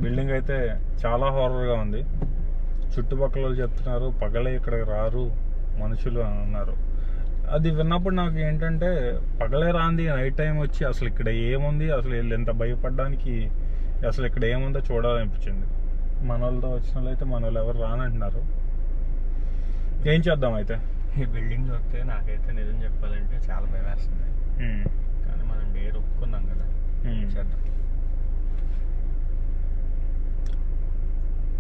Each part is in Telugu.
బిల్డింగ్ అయితే చాలా హారర్గా ఉంది. చుట్టుపక్కల చెప్తున్నారు పగలే ఇక్కడికి రారు మనుషులు అని అన్నారు. అది విన్నప్పుడు నాకు ఏంటంటే పగలే రాంది నైట్ టైం వచ్చి అసలు ఇక్కడ ఏముంది, అసలు ఎంత భయపడడానికి, అసలు ఇక్కడ ఏముందో చూడాలనిపించింది. మన వాళ్ళతో వచ్చిన వాళ్ళు అయితే మన వాళ్ళు ఎవరు రానంటున్నారు. ఏం చేద్దాం అయితే? ఈ బిల్డింగ్ చూస్తే నాకైతే నిజం చెప్పాలంటే చాలా భయం వేస్తుంది. కానీ మనం డేర్ ఒప్పుకున్నాం కదా, చేద్దాం.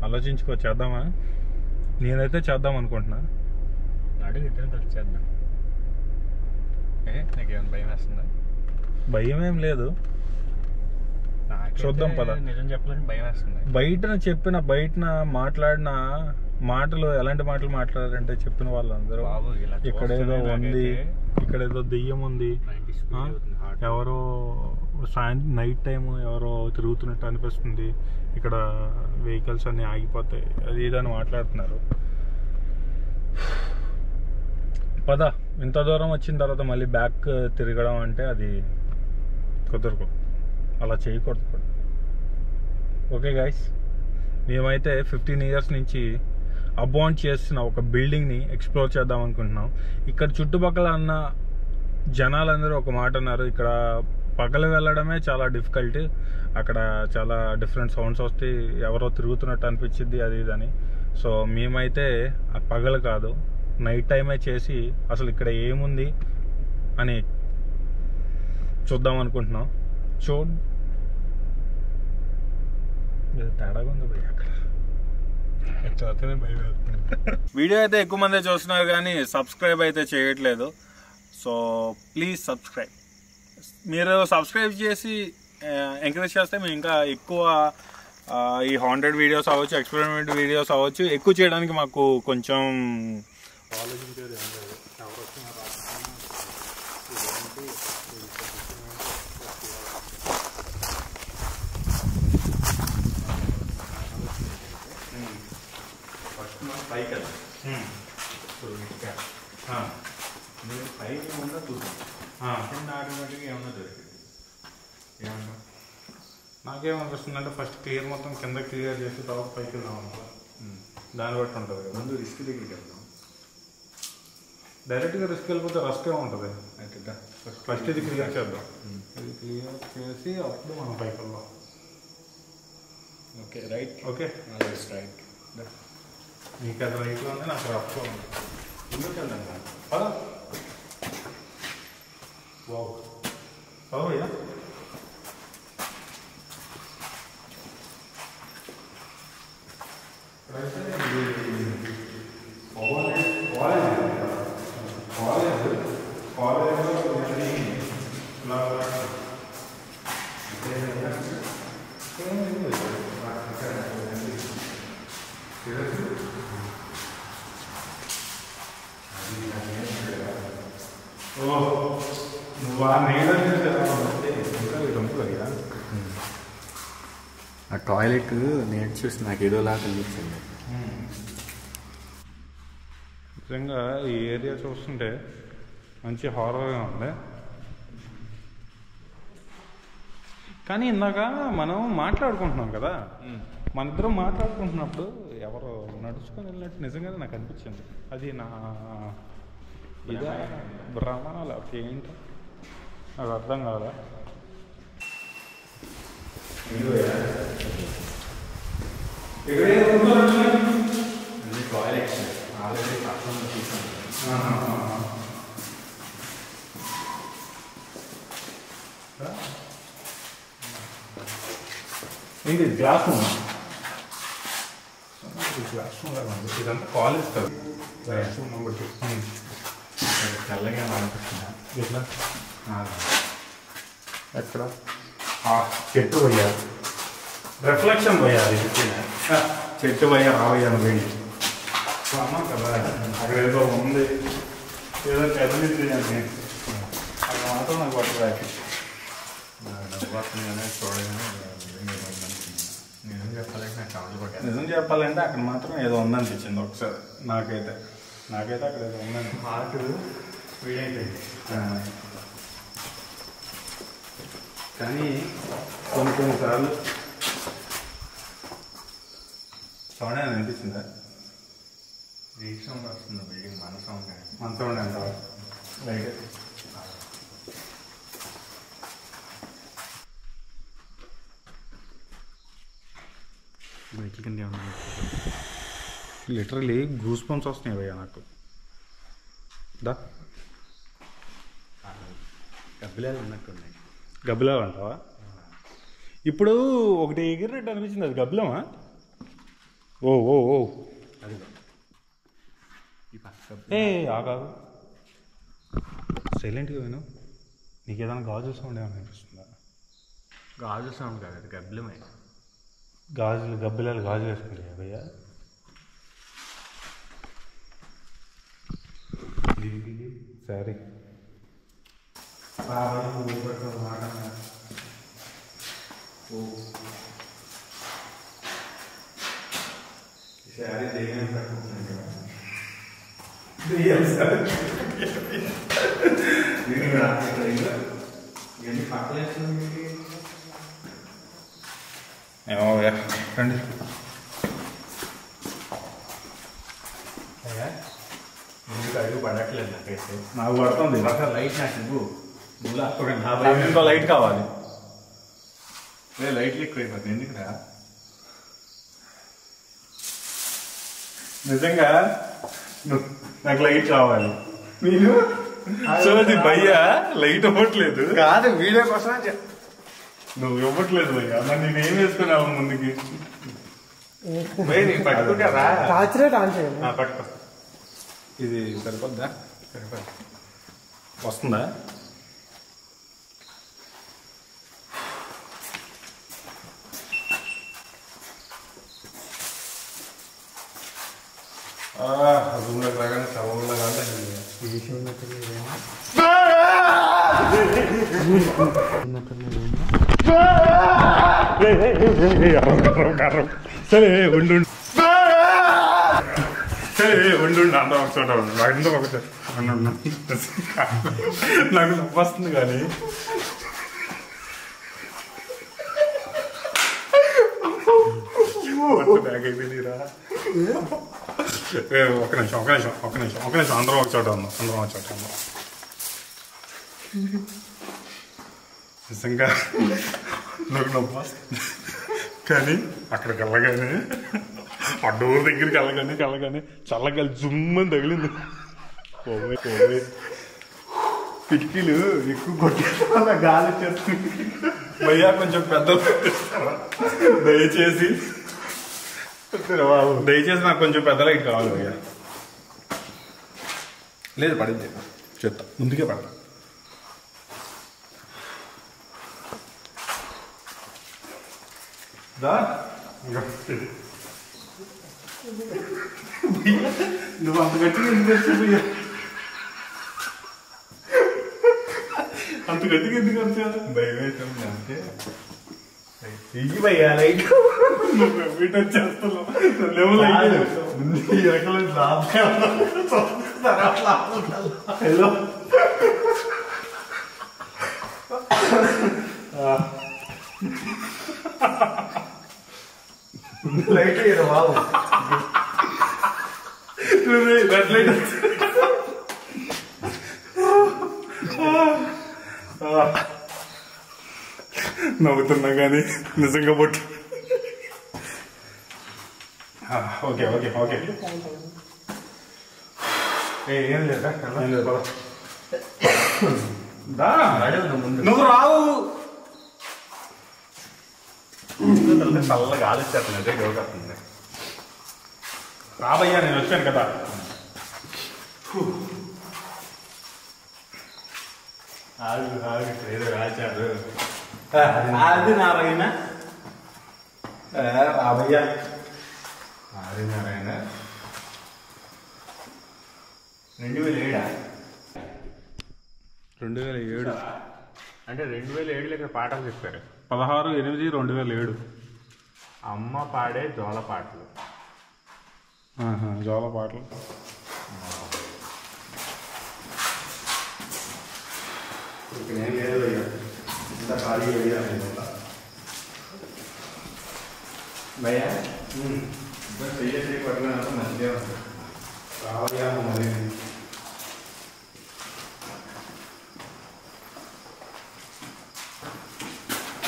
ఆలోచించుకో, చేద్దామా? నేనైతే చేద్దాం అనుకుంటున్నా. అడుగు ఇద్దరం కలిసి చేద్దాం. నాకేమైనా భయం వేస్తుందా? భయం ఏం లేదు, చూద్దాం పద. నిజం చెప్పాలంటే భయం వేస్తుంది. బయట మాట్లాడిన మాటలు ఎలాంటి మాటలు మాట్లాడారంటే చెప్పిన వాళ్ళందరూ ఇక్కడేదో ఉంది, ఇక్కడేదో దెయ్యం ఉంది, ఎవరో నైట్ టైం ఎవరో తిరుగుతున్నట్టు అనిపిస్తుంది, ఇక్కడ వెహికల్స్ అన్నీ ఆగిపోతాయి, అది ఇదని మాట్లాడుతున్నారు. పద, ఇంత దూరం వచ్చిన తర్వాత మళ్ళీ బ్యాక్ తిరగడం అంటే అది కుదరదు, అలా చేయకూడదు కూడా. ఓకే గైస్, మేమైతే 15 years నుంచి అబౌండ్ చేస్తున్న ఒక బిల్డింగ్ని ఎక్స్ప్లోర్ చేద్దాం అనుకుంటున్నాం. ఇక్కడ చుట్టుపక్కల ఉన్న జనాలందరూ ఒక మాట అన్నారు, ఇక్కడ పగలు వెళ్ళడమే చాలా డిఫికల్ట్, అక్కడ చాలా డిఫరెంట్ సౌండ్స్ వస్తాయి, ఎవరో తిరుగుతున్నట్టు అనిపించింది, అది ఇదని. సో మేమైతే పగలు కాదు నైట్ టైమే చేసి అసలు ఇక్కడ ఏముంది అని చూద్దాం అనుకుంటున్నాం. తేడాగా ఉంది భయ అక్కడ. వీడియో అయితే ఎక్కువ మంది చూస్తున్నారు కానీ సబ్స్క్రైబ్ అయితే చేయట్లేదు. So please subscribe. మీరు సబ్స్క్రైబ్ చేసి ఎంకరేజ్ చేస్తే మేము ఇంకా ఎక్కువ ఈ హాంటెడ్ వీడియోస్ అవ్వచ్చు, ఎక్స్పెరిమెంట్ వీడియోస్ అవ్వచ్చు, ఎక్కువ చేయడానికి మాకు కొంచెం ఆలోచించేది. పైకి నేను పైకి ఏమన్నా చూసాను, కింద ఆటోమేటిక్గా ఏమన్నా దొరికింది. ఏమన్నా నాకేమనిపిస్తుంది అంటే ఫస్ట్ క్లియర్ మొత్తం కింద క్లియర్ చేసి తర్వాత పైకి వెళ్దాం అనుకో, దాన్ని బట్టి ఉంటుంది కదా. ముందు రిస్క్ దగ్గరికి వెళ్దాం. డైరెక్ట్గా రిస్క్ వెళ్ళిపోతే రస్కే ఉంటుంది. అయితే ఫస్ట్ ఇది క్లియర్ చేద్దాం, ఇది క్లియర్ చేసి అప్పుడు మనం పైకి వెళ్దాం. Okay right. Okay right. నీకు అది రైట్లో ఉంది, నాకు రఫ్గా ఉంది. ఎందుకు వెళ్దాం కదా? పదవయ్యా. ఆ టాయిలెట్ నేను చూసి నాకు ఏదోలా కనిపించింది. నిజంగా ఈ ఏరియా చూస్తుంటే మంచి హారర్గా ఉంది. కానీ ఇందాక మనం మాట్లాడుకుంటున్నాం కదా, మన ఇద్దరం మాట్లాడుకుంటున్నప్పుడు ఎవరో నడుచుకొని వెళ్ళినట్టు నిజంగానే నాకు అనిపించింది. అది నా ఇదే భ్రమణాలు ఏంటో నాకు అర్థం కాదా. టాయిలెట్స్ ఆల్రెడీ పక్కన ఏంటి గ్లాస్ రూమ్? క్లాస్ రూమ్ లాగా ఉంది. ఇదంతా కాలేజ్ కదా. Class room number 2. తెల్లగా అనిపిస్తుందా? ఎట్లా ఎక్కడ చెట్టు పోయారు, రిఫ్లెక్షన్ పోయాలి. చెట్టు పోయా రావయ్యాను పోయి అమ్మ కదా. అక్కడ ఏదో ఉంది, ఏదో కదిలింది అని అది మాత్రం నాకు పట్టరాకి. నిజం చెప్పాలంటే నాకు కావాలి పట్టాను. నిజం చెప్పాలంటే అక్కడ మాత్రం ఏదో ఉందనిపించింది ఒకసారి నాకైతే అక్కడ ఏదో ఉందని. హార్ట్ వీడైపోయింది. కానీ కొన్నిసార్లు సౌండ్ అని అనిపించిందా? రీచ్ సౌండ్ వస్తుంది, బిల్డింగ్ మన సౌండ్. మన సౌండ్ ఎంత లైట్ బయట కింద లిటరలీ గూస్ బంప్స్ వస్తున్నాయి భయ్యా నాకు. దా గబ్బిలాలు ఉన్నట్టున్నాయి. గబ్బిలాలు అంటావా? ఇప్పుడు ఒకటి ఎగిరినట్టు అనిపించింది, అది గబ్బిలమా? ఓ ఓ ఓ అది ఈ పక్క ఏ ఆగాదు, సైలెంట్గా విను. నీకు ఏదైనా గాజు సౌండ్ ఏమైనా అనిపిస్తుందా? గాజు సౌండ్ కాదు, అది గబ్బిలమే. గాజులు గబ్బిలాలు గాజులు వేసుకుంటాయా భయ్యా? సరే శారీ దెయ్యం పట్టుకుంటుంది కదా. దెయ్యం సార్ ఇవన్నీ పక్కలేస్తుంది. రండి. ఎందుకు అడుగు పడట్లేదు నాకైతే. నాకు పడుతుంది. అసలు లైట్ నాకు ఇవ్వు. ఇంకో లైట్ కావాలి. లైట్లు ఎక్కువైపోతుంది ఎందుకురా? నిజంగా నాకు లైట్ కావాలి. నేను సోది భయ్యా లైట్ ఇవ్వట్లేదు కాదు, వీడియో కోసం నువ్వు ఇవ్వట్లేదు భయ్యా. మరి నేను ఏం వేసుకున్నావు ముందుకి? పట్టుకుంటారా? పట్టుకో. ఇది సరిపోద్దా? సరిపోదు. వస్తుందా? రూమ్లోకి రాగానే చల్లగా సరే ఉండు సరే ఉండు అందరూ ఒక చోట ఉండు. అందరూ ఒక చోట నాకు నవ్వు వస్తుంది కానీ బ్యాగ్ అయిపోయిందిరా. ఒక నిమిషం అందరం ఒక చోట ఉందాం. నిజంగా నాకు నవ్వు వస్తుంది కానీ అక్కడికి వెళ్ళగానే ఆ డోర్ దగ్గరికి వెళ్ళగానే చల్లగా జుమ్మని తగిలింది. కిటికీలు ఎక్కువ కొట్టి గాలి వచ్చేస్తుంది భయ్యా. కొంచెం పెద్ద దయచేసి నాకు కొంచెం పెద్ద లైట్ కావాలి భయ్యా. లేదు పడింది చెప్తా, ముందుకే పడతా. నువ్వు అంత గట్టిగా ఎందుకు వచ్చావు? అంత గట్టిగా ఎందుకు వచ్చావు? భయం అవుతుంది అంటే ఇవి భయ్యా లైట్. నువ్వు వీటి వచ్చేస్తున్నావు. హలో లైట్ అయ్యారు బాబు. రెడ్ లైట్ నవ్వుతున్నా కానీ నిజంగా బొట్టు. ఓకే ఏం లేదా నువ్వు రావు చల్లగా ఆలోచిస్తుంది అదే గౌరవుతుంది. రాబయ్యా నేను వచ్చాను కదా. ఏదో రాశారు అది నారాయణ రాబయ్యా ఆదినారాయణ 2007 2007 అంటే 2007 ఇక్కడ పాటలు చెప్పారు. 16/8/2007 అమ్మ పాడే జోల పాటలు. జోల పాటలు. ఏం లేదు ఇంత ఖాళీ ఏరియా భయ్యా చెయ్యి పట్టుకున్నా మంచిగా ఉంటుంది. రాబయ్యా మరి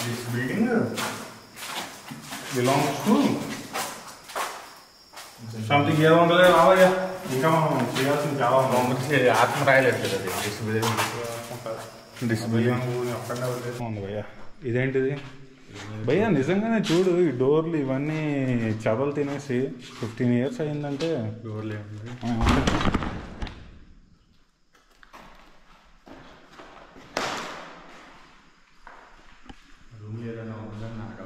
this building belongs to something ఏముండలే రాబయ్యా. ఇంకా మనం చేయాల్సింది చాలా ఉంది. ఆత్మరాయలేదు కదా ఉంది భయ్యా. ఇదేంటిది భయ్యా? నిజంగానే చూడు ఈ డోర్లు ఇవన్నీ చెదలు తినేసి 15 years అయిందంటే. డోర్లే రూమ్ ఏదైనా ఉందని నాకు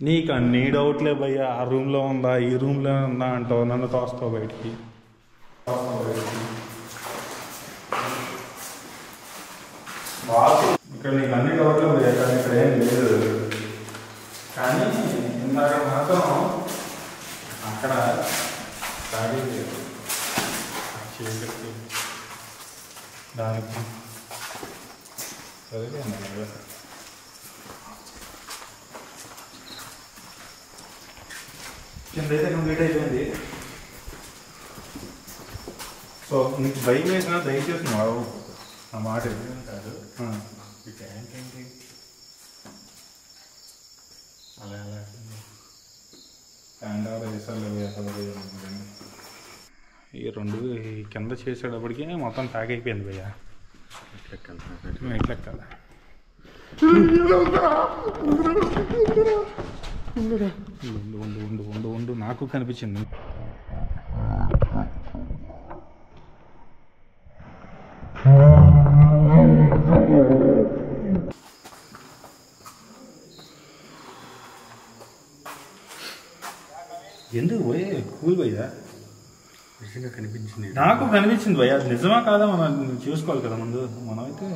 నీకు అన్ని డౌట్లే భయ్యా. ఆ రూమ్లో ఉందా ఈ రూమ్లో ఉందా అంటావు, నన్ను తోస్తావు బయటికి. ఇక్కడ నీకు అన్ని డౌట్లు భయ్యా, కానీ ఇక్కడ ఏం లేదు. కానీ ఇందాక మాత్రం అక్కడ ఖాళీ లేదు. చీకటి దానికి సరిపోయింది. కిందైతే కంప్లీట్ అయిపోయింది. సో నీకు భయం వేసినా దయచేసి నువ్వు ఆ మాట కాదు. ఈ ట్యాంక్ ఏంటి అలా అలా ఈ రెండు ఈ కింద చేసేటప్పటికి మొత్తం ప్యాక్ అయిపోయింది భయ్యా. ఎట్లెక్కాలి ఉండు నాకు కనిపించింది. ఎందుకు పోయే కూల్ భయ్యా? నిజంగా కనిపించింది. నాకు కనిపించింది భయ్యా. అది నిజమా కాదా మనం చూసుకోవాలి కదా ముందు. మనమైతే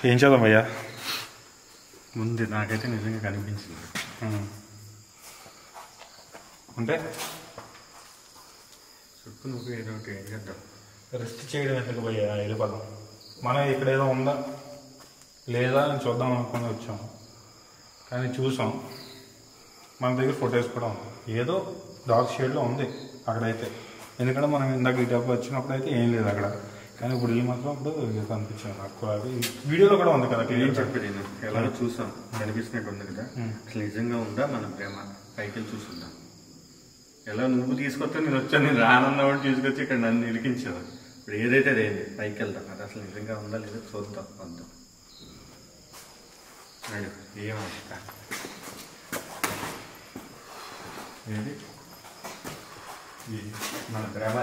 ఏం చేద్దాం భయ్యా? ముందు నాకైతే నిజంగా కనిపించింది. అంటే చెప్పు నువ్వు ఏదో ఒకటి ఏం చేద్దాం. రెస్ట్ చేయడం ఎందుకు భయ్యా? వెళ్ళిపోదాం. మనం ఇక్కడ ఏదో ఉందా లేదా అని చూద్దాం అనుకుని వచ్చాం, కానీ చూసాం. మన దగ్గర ఫొటోస్ కూడా ఉంది. ఏదో డార్క్ షేడ్లో ఉంది అక్కడైతే. ఎందుకంటే మనం ఇందాక ఈ డబ్బు వచ్చినప్పుడు అయితే ఏం లేదు అక్కడ. కానీ ఇప్పుడు ఈ మాత్రం ఇప్పుడు కనిపించాను నాకు. అది వీడియోలో కూడా ఉంది కదా. క్లియర్ చెప్పి నేను ఎలా చూసాం కనిపిస్తున్నట్టు ఉంది కదా. అసలు నిజంగా ఉందా మన ప్రేమ? పైకి చూసుకుందాం. ఎలా నువ్వు తీసుకొస్తే నేను వచ్చాను, నేను రానన్నవాడు తీసుకొచ్చి ఇక్కడ నన్ను ఇరికించావు. ఇప్పుడు ఏదైతే అదేంటి పైకి వెళ్దాం. అది అసలు నిజంగా ఉందా లేదా చూద్దాం. వద్దాం ఏమంట ఏది మన ప్రేమ.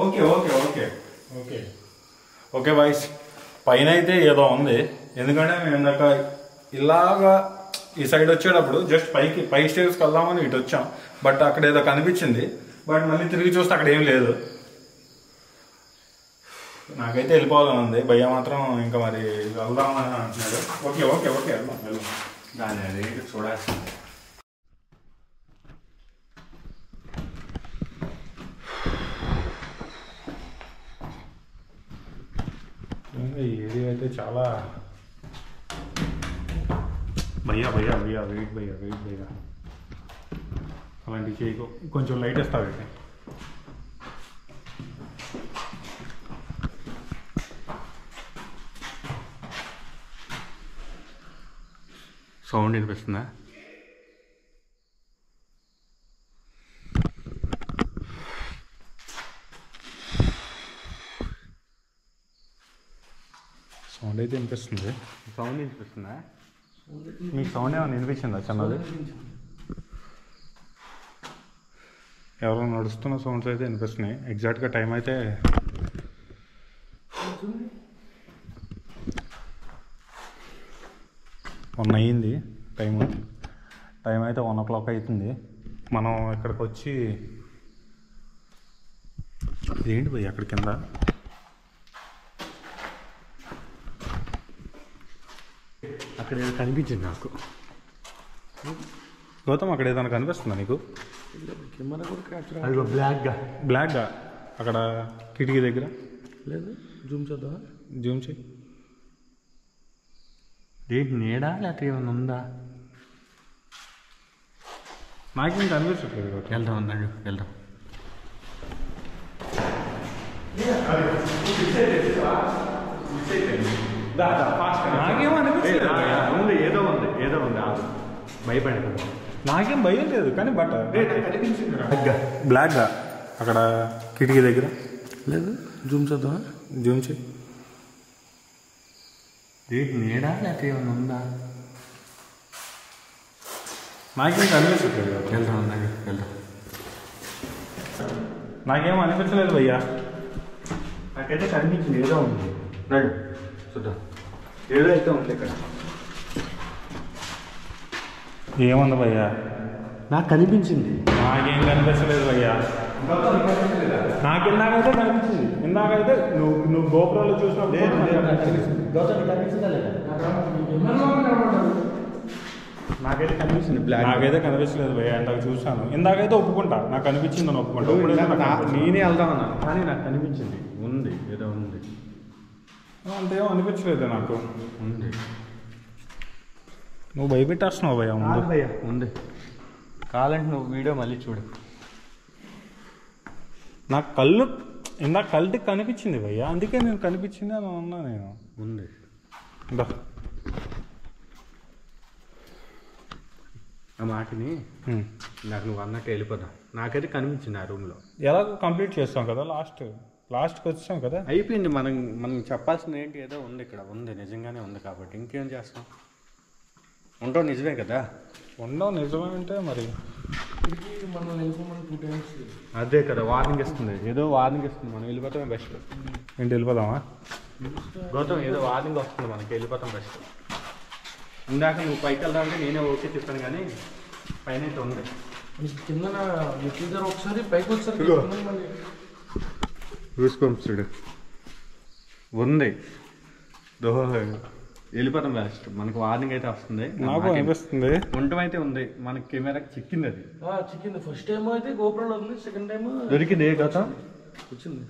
Okay okay okay okay okay boys, పైన అయితే ఏదో ఉంది. ఎందుకంటే మేము ఇందాక ఇలాగా ఈ సైడ్ వచ్చేటప్పుడు జస్ట్ పై స్టేజ్కి వెళ్దామని ఇటు వచ్చాం. బట్ అక్కడ ఏదో కనిపించింది. బట్ మళ్ళీ తిరిగి చూస్తే అక్కడ ఏం లేదు. నాకైతే వెళ్ళిపోవాలని ఉంది. భయ్య మాత్రం ఇంకా మరి వెళ్దామని అంటున్నాడు. ఓకే ఓకే ఓకే వెళ్దాం. దాని అది చూడాల్సింది. ఈ ఏరియా అయితే చాలా భయ్యా వెయిట్ భయ్యా. అలాంటివి చేయకు. కొంచెం లైట్ ఇస్తావు అయితే. సౌండ్ వినిపిస్తుందా? సౌండ్ అయితే వినిపిస్తుంది. సౌండ్ వినిపిస్తుందా? మీకు సౌండ్ ఏమైనా వినిపించిందా చిన్నది? ఎవరో నడుస్తున్న సౌండ్స్ అయితే వినిపిస్తున్నాయి. ఎగ్జాక్ట్గా టైం అయితే 1 అయ్యింది. టైం అయితే 1 o'clock అవుతుంది. మనం ఇక్కడికి వచ్చి ఏంటి పోయి అక్కడ కింద అక్కడ ఏదో కనిపించింది నాకు. గౌతమ్ అక్కడ ఏదైనా కనిపిస్తుందా నీకు? అదిగో బ్లాక్గా అక్కడ కిటికీ దగ్గర లేదు. జూమ్ చేద్దామా? జూమ్ చేయి. ఏంటి నీడా లేకపోతే ఏమైనా ఉందా? నాకేం కనిపించట్లేదు. వెళ్దాం అన్నాడు, వెళ్దాం. నాకేమో అనిపించలేదు. ఏదో ఉంది భయపడతాను. నాకేం భయం లేదు కానీ బట్ బ్లాక్గా అక్కడ కిటికీ దగ్గర లేదు. జూమ్ చేద్దామా? జూమ్ చేయి. ఏంటి నీడా లేకపోతే ఏమైనా ఉందా? నాకేం కనిపించట్లేదు. వెళ్దాం అన్నాడు, వెళ్దాం. నాకేమో అనిపించలేదు భయ్యా. నాకైతే కనిపించింది ఏదో ఉంది. రండి చూద్దాం. ఏదో అయితే ఉంది ఇక్కడ. ఏముంది భయ్యా? నాకు కనిపించింది. నాకేం కనిపించలేదు భయ్యా. నాకు ఇందాకైతే కనిపించింది. ఇందాకైతే నువ్వు గోపురాలు చూసినప్పుడు నాకైతే కనిపించింది. నాకైతే కనిపించలేదు భయ్యా. ఇందాక చూసాను. ఇందాకైతే ఒప్పుకుంటా నాకు కనిపించింది అని ఒప్పుకుంటా. నేనే వెళ్దాం అన్నాను కానీ నాకు కనిపించింది. ఉంది, ఏదో ఉంది. అంతేమో అనిపించలేదు నాకు. ఉంది. నువ్వు భయపెట్టేస్తున్నావు భయ్యా. ముందు భయ్యా ఉంది. కావాలంటే నువ్వు వీడియో మళ్ళీ చూడు. నాకు ఇందాక కళ్ళకి కనిపించింది భయ్యా. అందుకే నేను కనిపించింది అని అన్నా. నేను ఉంది. ఆ మాటని నాకు నువ్వు అన్నట్టు వెళ్ళిపోదాం. నాకైతే కనిపించింది ఆ రూమ్లో. ఎలాగో కంప్లీట్ చేస్తాం కదా. లాస్ట్కి వచ్చాం కదా. అయిపోయింది. మనం చెప్పాల్సింది ఏంటి? ఏదో ఉంది ఇక్కడ. ఉంది, నిజంగానే ఉంది. కాబట్టి ఇంకేం చేస్తాం? ఉండవు నిజమే కదా. ఉండవు నిజమే అంటే మరి అదే కదా వార్నింగ్ ఇస్తుంది. ఏదో వార్నింగ్ ఇస్తుంది. మనం వెళ్ళిపోతామే బెస్ట్. ఏంటి వెళ్ళిపోదామా? గౌతమ్ ఏదో వార్నింగ్ వస్తుంది మనకి. వెళ్ళిపోతాం బెస్ట్. ఇందాక నువ్వు పైకి వెళ్దామంటే నేనే ఓకే చెప్పాను కానీ పైన అయితే ఉంది. కింద ఒకసారి పైకి వచ్చారు చూడు. ఉంది. వెళ్ళిపోతాం బెస్ట్. మనకు వార్నింగ్ అయితే వస్తుంది. నాకు అనిపిస్తుంది. ఉండటం అయితే ఉంది. మనకి కెమెరాకి చిక్కింది. అది చిక్కింది. ఫస్ట్ టైం అయితే గోపురంలో ఉంది. సెకండ్ టైం దొరికింది. గౌతమ్ వచ్చింది.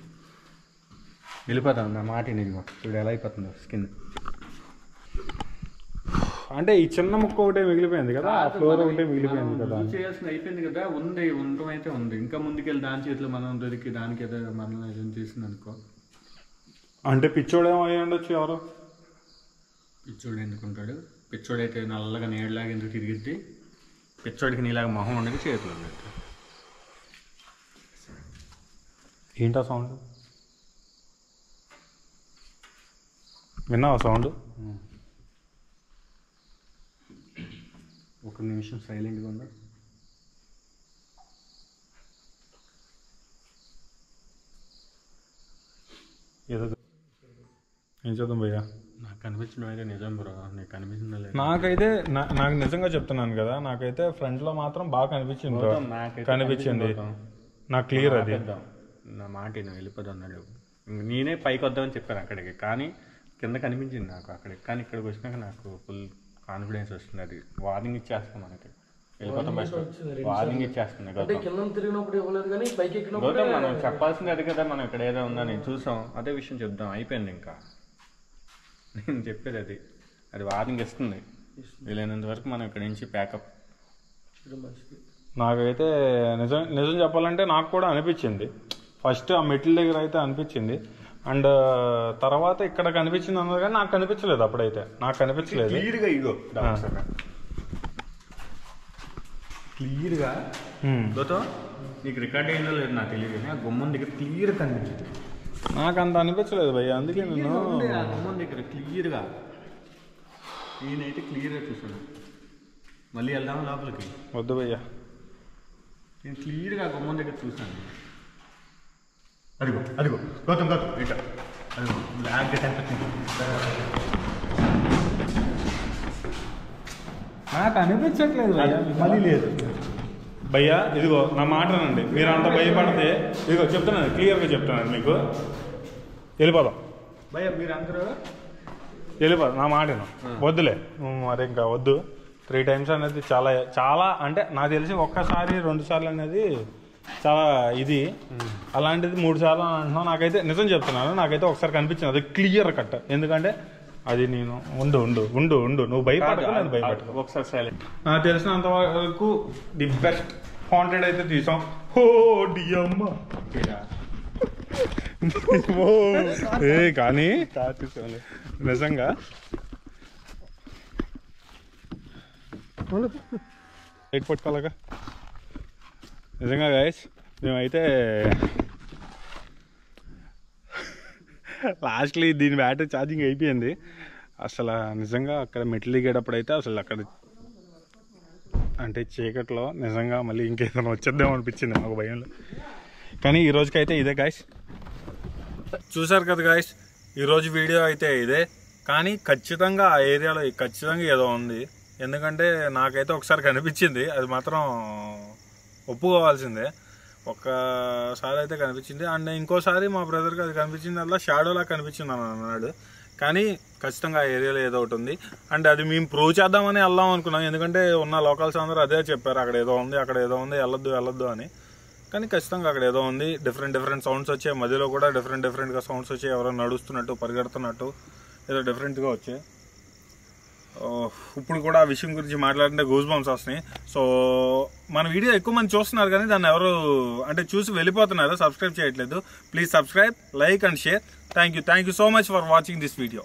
వెళ్ళిపోతాం. నా మాట ఇదిగో ఇప్పుడు ఎలా అయిపోతుందో స్కిన్. అంటే ఈ చిన్న ముక్క ఒకటే మిగిలిపోయింది కదా. ఆ ఫ్లోర్ ఒకటే మిగిలిపోయింది కదా. చేయాల్సింది అయిపోయింది కదా. ఉంది, ఉండటం అయితే ఉంది. ఇంకా ముందుకెళ్ళి దాని చేతిలో మనం దొరికి దానికి ఏదో మనం ఏదైనా చేసింది అనుకో. అంటే పిచ్చోడు ఏమో అయ్యి ఉండొచ్చు. ఎవరు పిచ్చోడు ఎందుకుంటాడు? పిచ్చోడు అయితే నల్లగా నీడలాగా ఎందుకు తిరిగిద్ది? పిచ్చోడికి నీలాగా మొహం ఉండదు, చేతులు ఉండదు. ఏంటా సౌండ్? విన్నావా సౌండ్? ఒక నిమిషం సైలెంట్గా ఉందా? ఏదో ఏం చేద్దాం భయ్యా? నాకు కనిపించడం అయితే నిజం బ్రో. నీకు కనిపించిందా లేదు? నాకైతే నాకు నిజంగా చెప్తున్నాను కదా. నాకైతే ఫ్రంట్లో మాత్రం బాగా కనిపించింది. కనిపించింది నాకు క్లియర్. అది నా మాట నువ్వు వెళ్ళిపోదాం అన్నాడు. నేనే పైకి వద్దామని చెప్పాను అక్కడికి, కానీ కింద కనిపించింది నాకు అక్కడికి. కానీ ఇక్కడికి వచ్చినాక నాకు ఫుల్ కాన్ఫిడెన్స్ వస్తుంది. అది వార్నింగ్ ఇచ్చేస్తాం మనకి. వెళ్ళిపోతాం బెస్ట్. వార్నింగ్ ఇచ్చేస్తుంది. గౌతమ్ మనం చెప్పాల్సింది అది కదా. మనం ఇక్కడ ఏదో ఉందని చూసాం, అదే విషయం చెప్దాం. అయిపోయింది. ఇంకా నేను చెప్పేది అది వార్నింగ్ ఇస్తుంది. వీలైనంత వరకు మనం ఇక్కడ నుంచి ప్యాకప్. నాకైతే నిజం చెప్పాలంటే నాకు కూడా అనిపించింది. ఫస్ట్ ఆ మెట్ల దగ్గర అయితే అనిపించింది, అండ్ తర్వాత ఇక్కడ కనిపించింది అన్నది కానీ నాకు కనిపించలేదు. అప్పుడైతే నాకు కనిపించలేదు క్లియర్గా. ఇగో క్లియర్గా నీకు రికార్డ్ అయిందో లేదు నాకు తెలియదు కానీ ఆ గుమ్మం దగ్గర క్లియర్ కనిపించింది. నాకు అంత అనిపించలేదు భయ్య, అందుకే నేను ఆ గుమ్మం దగ్గర క్లియర్గా నేనైతే క్లియర్గా చూసాను. మళ్ళీ వెళ్దాం లోపలికి. వద్దు భయ్య, నేను క్లియర్గా గుమ్మం దగ్గర చూసాను. అదిగో అదిగో గౌతమ్ ఇట అదిగో బ్లాక్గా కనిపించింది. నాకు అనిపించట్లేదు మళ్ళీ లేదు భయ్యా. ఇదిగో నా మాటనండి, మీరు అంత భయపడితే ఇదిగో చెప్తున్నాను, క్లియర్గా చెప్తున్నాను మీకు. వెళ్ళిపోదాం భయ్య, మీరు అందరూ వెళ్ళిపోదాం. నా మాటను వద్దులే మరి, ఇంకా వద్దు. 3 times అనేది చాలా చాలా అంటే నాకు తెలిసి 1 సారి 2 సార్లు అనేది చాలా ఇది. అలాంటిది 3 సార్లు అంటున్నాను. నాకైతే నిజం చెప్తున్నాను, నాకైతే ఒకసారి కనిపించింది, అది క్లియర్ కట్. ఎందుకంటే అది నేను ఉండు ఉండు ఉండు ఉండు నువ్వు భయపడకు, నేను భయపడకు. ఒకసారి సైలెంట్. నాకు తెలిసినంత వరకు ది బెస్ట్ కాంటెంట్ అయితే తీసాం. హో డియమ్మ కానీ నిజంగా లైట్ పట్టుకోలేక నిజంగా గైస్ మేమైతే లాస్ట్లీ దీని బ్యాటరీ ఛార్జింగ్ అయిపోయింది. అసలు నిజంగా అక్కడ మెట్లు దిగేటప్పుడు అయితే అసలు అక్కడ అంటే చీకట్లో నిజంగా మళ్ళీ ఇంకేదైనా వచ్చేద్దాం అనిపించింది మాకు భయంలో. కానీ ఈ రోజుకైతే ఇదే గాయస్, చూసారు కదా గాయస్, ఈరోజు వీడియో అయితే ఇదే. కానీ ఖచ్చితంగా ఆ ఏరియాలో ఖచ్చితంగా ఏదో ఉంది. ఎందుకంటే నాకైతే ఒకసారి కనిపించింది, అది మాత్రం ఒప్పుకోవాల్సిందే. ఒక్కసారి అయితే కనిపించింది, అండ్ ఇంకోసారి మా బ్రదర్కి అది కనిపించింది, అలా షాడోలా కనిపించింది అని అన్నాడు. కానీ ఖచ్చితంగా ఆ ఏరియాలో ఏదో ఒకటి ఉంది. అండ్ అది మేము ప్రూవ్ చేద్దామని వెళ్దాం అనుకున్నాం, ఎందుకంటే ఉన్న లోకల్స్ అందరూ అదే చెప్పారు, అక్కడ ఏదో ఉంది, అక్కడ ఏదో ఉంది, వెళ్ళొద్దు అని. కానీ ఖచ్చితంగా అక్కడ ఏదో ఉంది. డిఫరెంట్ సౌండ్స్ వచ్చాయి, మధ్యలో కూడా డిఫరెంట్గా సౌండ్స్ వచ్చాయి. ఎవరో నడుస్తున్నట్టు, పరిగెడుతున్నట్టు ఏదో డిఫరెంట్గా వచ్చాయి. ఇప్పుడు కూడా ఆ విషయం గురించి మాట్లాడుతుంటే గూస్ బంప్స్ వస్తున్నాయి. సో మన వీడియో ఎక్కువ మంది చూస్తున్నారు కానీ దాన్ని ఎవరు అంటే చూసి వెళ్ళిపోతున్నారు, సబ్స్క్రైబ్ చేయట్లేదు. Please subscribe, like and share. Thank you so much for watching this video.